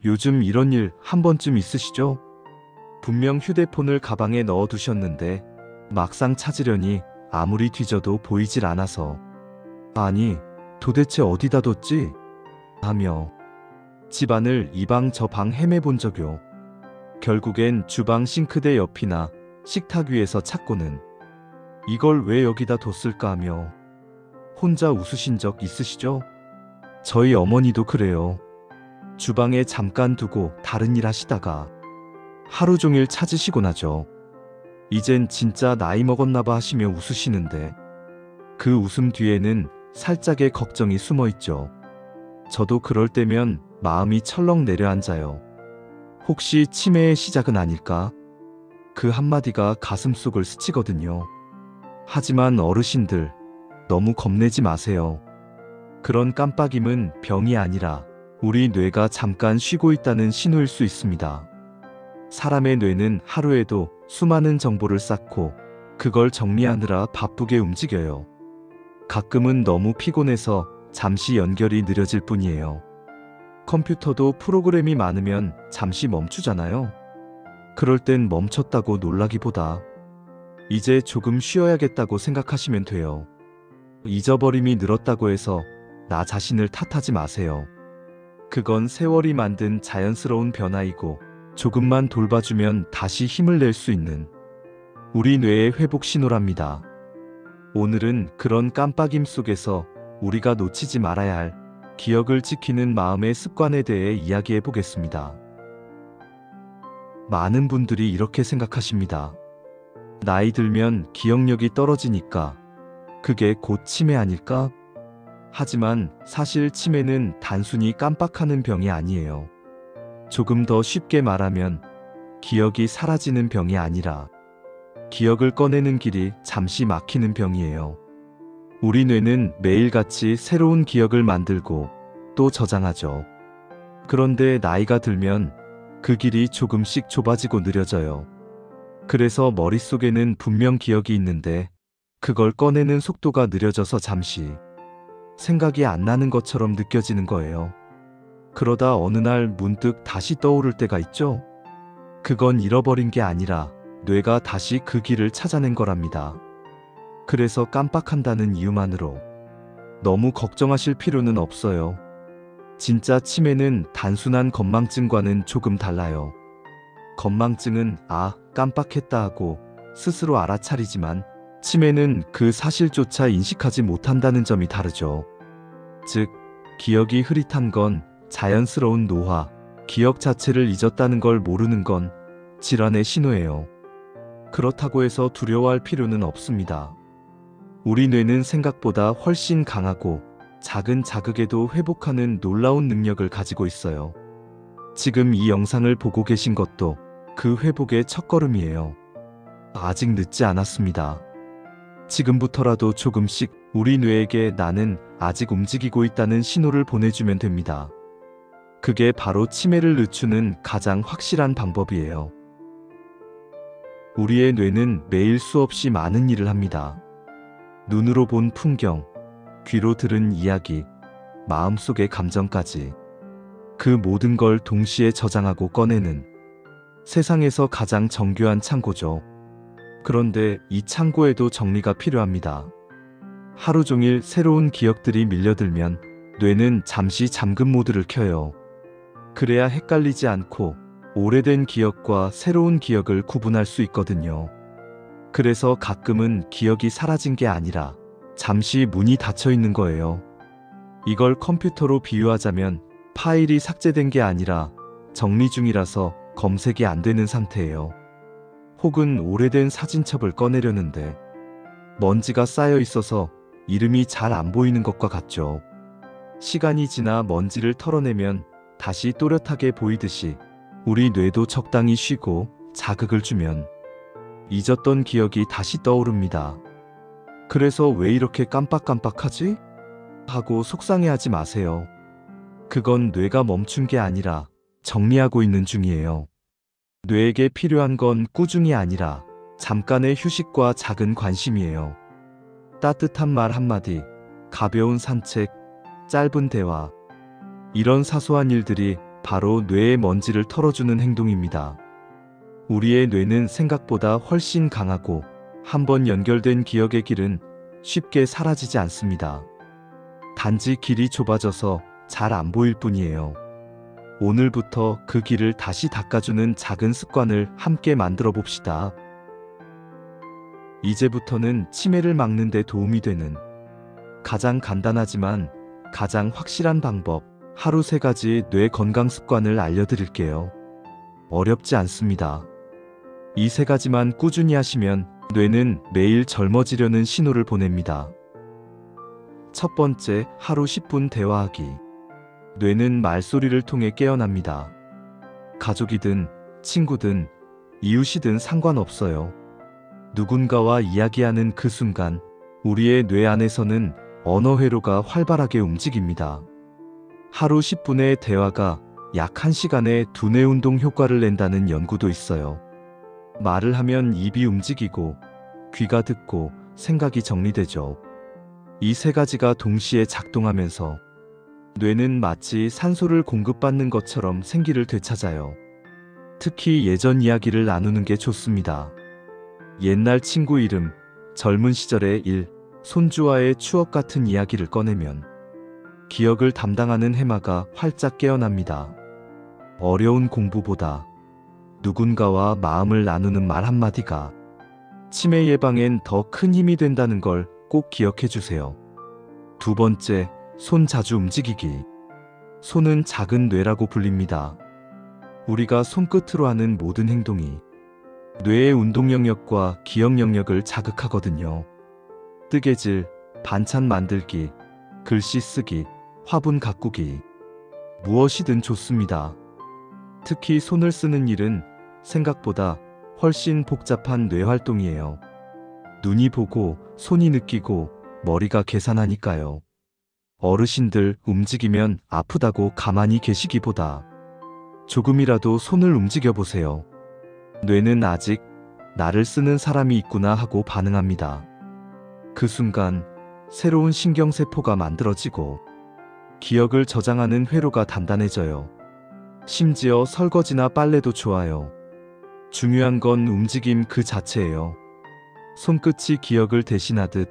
요즘 이런 일 한 번쯤 있으시죠? 분명 휴대폰을 가방에 넣어 두셨는데 막상 찾으려니 아무리 뒤져도 보이질 않아서 아니, 도대체 어디다 뒀지? 하며 집안을 이 방 저 방 헤매본 적요. 결국엔 주방 싱크대 옆이나 식탁 위에서 찾고는 이걸 왜 여기다 뒀을까 하며 혼자 웃으신 적 있으시죠? 저희 어머니도 그래요. 주방에 잠깐 두고 다른 일 하시다가 하루 종일 찾으시곤 하죠. 이젠 진짜 나이 먹었나 봐 하시며 웃으시는데 그 웃음 뒤에는 살짝의 걱정이 숨어 있죠. 저도 그럴 때면 마음이 철렁 내려앉아요. 혹시 치매의 시작은 아닐까? 그 한마디가 가슴속을 스치거든요. 하지만 어르신들, 너무 겁내지 마세요. 그런 깜빡임은 병이 아니라 우리 뇌가 잠깐 쉬고 있다는 신호일 수 있습니다. 사람의 뇌는 하루에도 수많은 정보를 쌓고 그걸 정리하느라 바쁘게 움직여요. 가끔은 너무 피곤해서 잠시 연결이 느려질 뿐이에요. 컴퓨터도 프로그램이 많으면 잠시 멈추잖아요. 그럴 땐 멈췄다고 놀라기보다 이제 조금 쉬어야겠다고 생각하시면 돼요. 잊어버림이 늘었다고 해서 나 자신을 탓하지 마세요. 그건 세월이 만든 자연스러운 변화이고 조금만 돌봐주면 다시 힘을 낼 수 있는 우리 뇌의 회복 신호랍니다. 오늘은 그런 깜빡임 속에서 우리가 놓치지 말아야 할 기억을 지키는 마음의 습관에 대해 이야기해 보겠습니다. 많은 분들이 이렇게 생각하십니다. 나이 들면 기억력이 떨어지니까 그게 곧 치매 아닐까? 하지만 사실 치매는 단순히 깜빡하는 병이 아니에요. 조금 더 쉽게 말하면 기억이 사라지는 병이 아니라 기억을 꺼내는 길이 잠시 막히는 병이에요. 우리 뇌는 매일같이 새로운 기억을 만들고 또 저장하죠. 그런데 나이가 들면 그 길이 조금씩 좁아지고 느려져요. 그래서 머릿속에는 분명 기억이 있는데 그걸 꺼내는 속도가 느려져서 잠시 생각이 안 나는 것처럼 느껴지는 거예요. 그러다 어느 날 문득 다시 떠오를 때가 있죠? 그건 잃어버린 게 아니라 뇌가 다시 그 길을 찾아낸 거랍니다. 그래서 깜빡한다는 이유만으로 너무 걱정하실 필요는 없어요. 진짜 치매는 단순한 건망증과는 조금 달라요. 건망증은 깜빡했다 하고 스스로 알아차리지만 치매는 그 사실조차 인식하지 못한다는 점이 다르죠. 즉, 기억이 흐릿한 건 자연스러운 노화, 기억 자체를 잊었다는 걸 모르는 건 질환의 신호예요. 그렇다고 해서 두려워할 필요는 없습니다. 우리 뇌는 생각보다 훨씬 강하고 작은 자극에도 회복하는 놀라운 능력을 가지고 있어요. 지금 이 영상을 보고 계신 것도 그 회복의 첫걸음이에요. 아직 늦지 않았습니다. 지금부터라도 조금씩 우리 뇌에게 나는 아직 움직이고 있다는 신호를 보내주면 됩니다. 그게 바로 치매를 늦추는 가장 확실한 방법이에요. 우리의 뇌는 매일 수없이 많은 일을 합니다. 눈으로 본 풍경, 귀로 들은 이야기, 마음속의 감정까지 그 모든 걸 동시에 저장하고 꺼내는 세상에서 가장 정교한 창고죠. 그런데 이 창고에도 정리가 필요합니다. 하루 종일 새로운 기억들이 밀려들면 뇌는 잠시 잠금 모드를 켜요. 그래야 헷갈리지 않고 오래된 기억과 새로운 기억을 구분할 수 있거든요. 그래서 가끔은 기억이 사라진 게 아니라 잠시 문이 닫혀 있는 거예요. 이걸 컴퓨터로 비유하자면 파일이 삭제된 게 아니라 정리 중이라서 검색이 안 되는 상태예요. 혹은 오래된 사진첩을 꺼내려는데 먼지가 쌓여 있어서 이름이 잘 안 보이는 것과 같죠. 시간이 지나 먼지를 털어내면 다시 또렷하게 보이듯이 우리 뇌도 적당히 쉬고 자극을 주면 잊었던 기억이 다시 떠오릅니다. 그래서 왜 이렇게 깜빡깜빡하지? 하고 속상해하지 마세요. 그건 뇌가 멈춘 게 아니라 정리하고 있는 중이에요. 뇌에게 필요한 건 꾸준히 아니라 잠깐의 휴식과 작은 관심이에요. 따뜻한 말 한마디, 가벼운 산책, 짧은 대화. 이런 사소한 일들이 바로 뇌의 먼지를 털어주는 행동입니다. 우리의 뇌는 생각보다 훨씬 강하고 한번 연결된 기억의 길은 쉽게 사라지지 않습니다. 단지 길이 좁아져서 잘 안 보일 뿐이에요. 오늘부터 그 길을 다시 닦아주는 작은 습관을 함께 만들어 봅시다. 이제부터는 치매를 막는 데 도움이 되는 가장 간단하지만 가장 확실한 방법, 하루 3가지 뇌 건강 습관을 알려드릴게요. 어렵지 않습니다. 이 3가지만 꾸준히 하시면 뇌는 매일 젊어지려는 신호를 보냅니다. 첫 번째, 하루 10분 대화하기. 뇌는 말소리를 통해 깨어납니다. 가족이든 친구든 이웃이든 상관없어요. 누군가와 이야기하는 그 순간 우리의 뇌 안에서는 언어 회로가 활발하게 움직입니다. 하루 10분의 대화가 약 1시간의 두뇌 운동 효과를 낸다는 연구도 있어요. 말을 하면 입이 움직이고 귀가 듣고 생각이 정리되죠. 이 3가지가 동시에 작동하면서 뇌는 마치 산소를 공급받는 것처럼 생기를 되찾아요. 특히 예전 이야기를 나누는 게 좋습니다. 옛날 친구 이름, 젊은 시절의 일, 손주와의 추억 같은 이야기를 꺼내면 기억을 담당하는 해마가 활짝 깨어납니다. 어려운 공부보다 누군가와 마음을 나누는 말 한마디가 치매 예방엔 더 큰 힘이 된다는 걸 꼭 기억해 주세요. 두 번째, 손 자주 움직이기. 손은 작은 뇌라고 불립니다. 우리가 손끝으로 하는 모든 행동이 뇌의 운동 영역과 기억 영역을 자극하거든요. 뜨개질, 반찬 만들기, 글씨 쓰기, 화분 가꾸기. 무엇이든 좋습니다. 특히 손을 쓰는 일은 생각보다 훨씬 복잡한 뇌 활동이에요. 눈이 보고, 손이 느끼고, 머리가 계산하니까요. 어르신들 움직이면 아프다고 가만히 계시기보다 조금이라도 손을 움직여 보세요. 뇌는 아직 나를 쓰는 사람이 있구나 하고 반응합니다. 그 순간 새로운 신경세포가 만들어지고 기억을 저장하는 회로가 단단해져요. 심지어 설거지나 빨래도 좋아요. 중요한 건 움직임 그 자체예요. 손끝이 기억을 대신하듯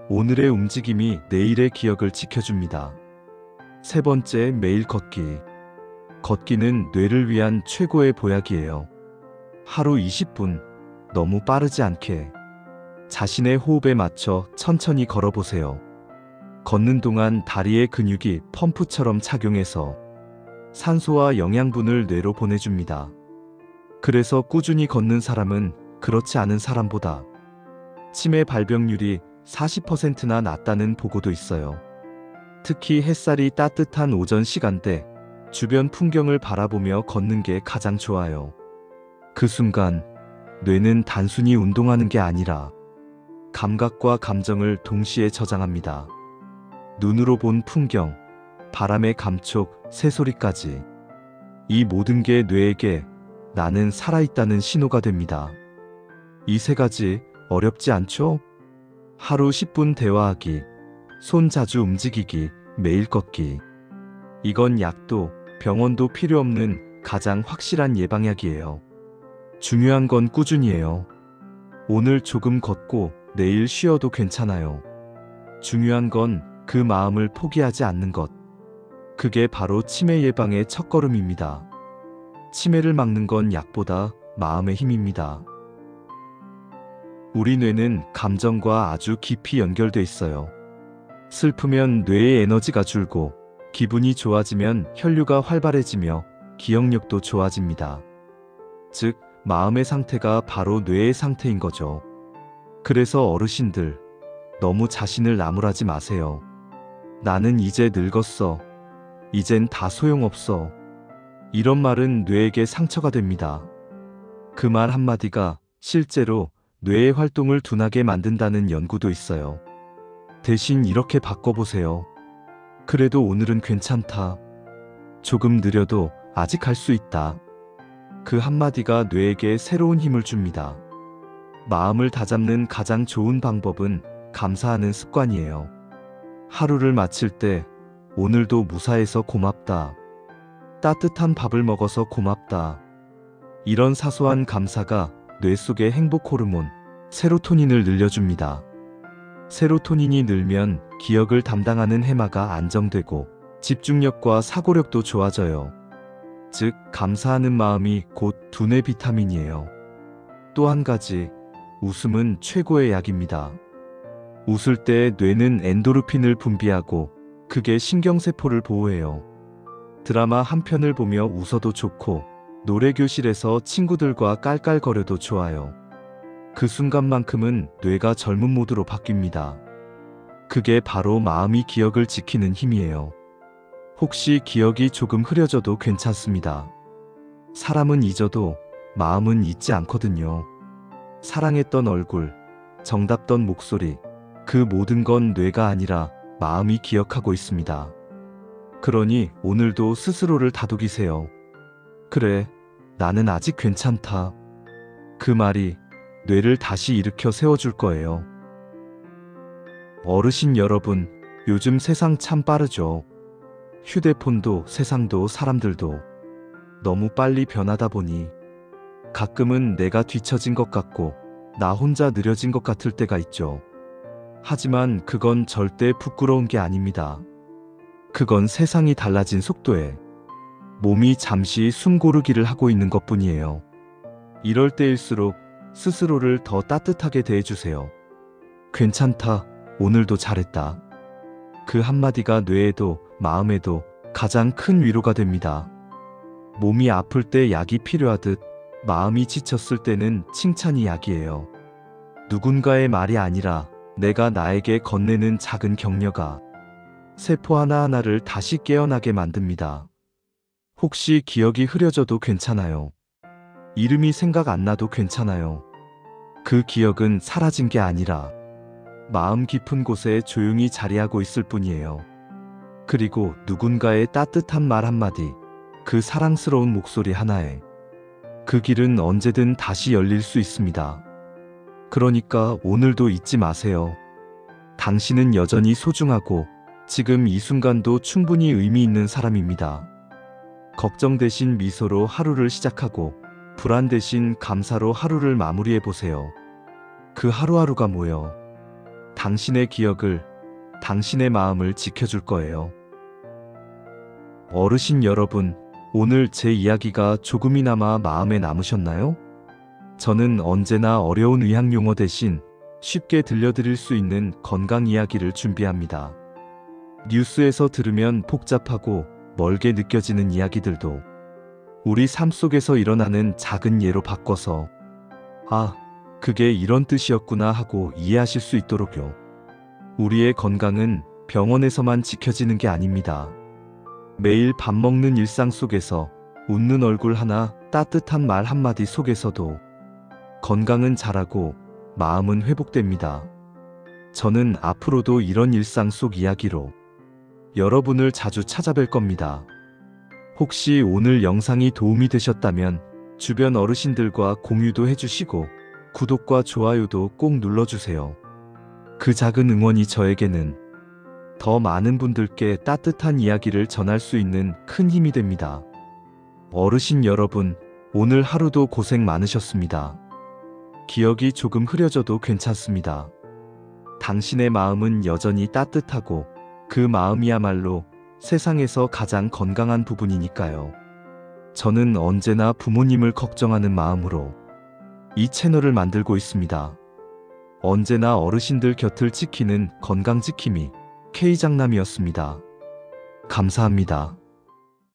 오늘의 움직임이 내일의 기억을 지켜줍니다. 세 번째, 매일 걷기. 걷기는 뇌를 위한 최고의 보약이에요. 하루 20분, 너무 빠르지 않게 자신의 호흡에 맞춰 천천히 걸어보세요. 걷는 동안 다리의 근육이 펌프처럼 작용해서 산소와 영양분을 뇌로 보내줍니다. 그래서 꾸준히 걷는 사람은 그렇지 않은 사람보다 치매 발병률이 40%나 낮다는 보고도 있어요. 특히 햇살이 따뜻한 오전 시간대, 주변 풍경을 바라보며 걷는 게 가장 좋아요. 그 순간 뇌는 단순히 운동하는 게 아니라 감각과 감정을 동시에 저장합니다. 눈으로 본 풍경, 바람의 감촉, 새소리까지. 이 모든 게 뇌에게 나는 살아있다는 신호가 됩니다. 이 3가지 어렵지 않죠? 하루 10분 대화하기, 손 자주 움직이기, 매일 걷기. 이건 약도 병원도 필요 없는 가장 확실한 예방약이에요. 중요한 건 꾸준히예요. 오늘 조금 걷고 내일 쉬어도 괜찮아요. 중요한 건 그 마음을 포기하지 않는 것. 그게 바로 치매 예방의 첫걸음입니다. 치매를 막는 건 약보다 마음의 힘입니다. 우리 뇌는 감정과 아주 깊이 연결돼 있어요. 슬프면 뇌의 에너지가 줄고 기분이 좋아지면 혈류가 활발해지며 기억력도 좋아집니다. 즉, 마음의 상태가 바로 뇌의 상태인 거죠. 그래서 어르신들, 너무 자신을 나무라지 마세요. 나는 이제 늙었어. 이젠 다 소용없어. 이런 말은 뇌에게 상처가 됩니다. 그 말 한마디가 실제로 뇌의 활동을 둔하게 만든다는 연구도 있어요. 대신 이렇게 바꿔보세요. 그래도 오늘은 괜찮다. 조금 느려도 아직 할 수 있다. 그 한마디가 뇌에게 새로운 힘을 줍니다. 마음을 다잡는 가장 좋은 방법은 감사하는 습관이에요. 하루를 마칠 때 오늘도 무사해서 고맙다. 따뜻한 밥을 먹어서 고맙다. 이런 사소한 감사가 뇌 속의 행복 호르몬, 세로토닌을 늘려줍니다. 세로토닌이 늘면 기억을 담당하는 해마가 안정되고 집중력과 사고력도 좋아져요. 즉, 감사하는 마음이 곧 두뇌 비타민이에요. 또 한 가지, 웃음은 최고의 약입니다. 웃을 때 뇌는 엔도르핀을 분비하고 그게 신경세포를 보호해요. 드라마 한 편을 보며 웃어도 좋고 노래 교실에서 친구들과 깔깔거려도 좋아요. 그 순간만큼은 뇌가 젊은 모드로 바뀝니다. 그게 바로 마음이 기억을 지키는 힘이에요. 혹시 기억이 조금 흐려져도 괜찮습니다. 사람은 잊어도 마음은 잊지 않거든요. 사랑했던 얼굴, 정답던 목소리, 그 모든 건 뇌가 아니라 마음이 기억하고 있습니다. 그러니 오늘도 스스로를 다독이세요. 그래, 나는 아직 괜찮다. 그 말이 뇌를 다시 일으켜 세워줄 거예요. 어르신 여러분, 요즘 세상 참 빠르죠. 휴대폰도 세상도 사람들도 너무 빨리 변하다 보니 가끔은 내가 뒤처진 것 같고 나 혼자 느려진 것 같을 때가 있죠. 하지만 그건 절대 부끄러운 게 아닙니다. 그건 세상이 달라진 속도에 몸이 잠시 숨 고르기를 하고 있는 것뿐이에요. 이럴 때일수록 스스로를 더 따뜻하게 대해주세요. 괜찮다, 오늘도 잘했다. 그 한마디가 뇌에도 마음에도 가장 큰 위로가 됩니다. 몸이 아플 때 약이 필요하듯 마음이 지쳤을 때는 칭찬이 약이에요. 누군가의 말이 아니라 내가 나에게 건네는 작은 격려가 세포 하나하나를 다시 깨어나게 만듭니다. 혹시 기억이 흐려져도 괜찮아요. 이름이 생각 안 나도 괜찮아요. 그 기억은 사라진 게 아니라 마음 깊은 곳에 조용히 자리하고 있을 뿐이에요. 그리고 누군가의 따뜻한 말 한마디, 그 사랑스러운 목소리 하나에 그 길은 언제든 다시 열릴 수 있습니다. 그러니까 오늘도 잊지 마세요. 당신은 여전히 소중하고 지금 이 순간도 충분히 의미 있는 사람입니다. 걱정 대신 미소로 하루를 시작하고 불안 대신 감사로 하루를 마무리해 보세요. 그 하루하루가 모여 당신의 기억을, 당신의 마음을 지켜줄 거예요. 어르신 여러분, 오늘 제 이야기가 조금이나마 마음에 남으셨나요? 저는 언제나 어려운 의학 용어 대신 쉽게 들려드릴 수 있는 건강 이야기를 준비합니다. 뉴스에서 들으면 복잡하고 멀게 느껴지는 이야기들도 우리 삶 속에서 일어나는 작은 예로 바꿔서 아, 그게 이런 뜻이었구나 하고 이해하실 수 있도록요. 우리의 건강은 병원에서만 지켜지는 게 아닙니다. 매일 밥 먹는 일상 속에서 웃는 얼굴 하나, 따뜻한 말 한마디 속에서도 건강은 자라고 마음은 회복됩니다. 저는 앞으로도 이런 일상 속 이야기로 여러분을 자주 찾아뵐 겁니다. 혹시 오늘 영상이 도움이 되셨다면 주변 어르신들과 공유도 해주시고 구독과 좋아요도 꼭 눌러주세요. 그 작은 응원이 저에게는 더 많은 분들께 따뜻한 이야기를 전할 수 있는 큰 힘이 됩니다. 어르신 여러분, 오늘 하루도 고생 많으셨습니다. 기억이 조금 흐려져도 괜찮습니다. 당신의 마음은 여전히 따뜻하고 그 마음이야말로 세상에서 가장 건강한 부분이니까요. 저는 언제나 부모님을 걱정하는 마음으로 이 채널을 만들고 있습니다. 언제나 어르신들 곁을 지키는 건강지킴이 K장남이었습니다. 감사합니다.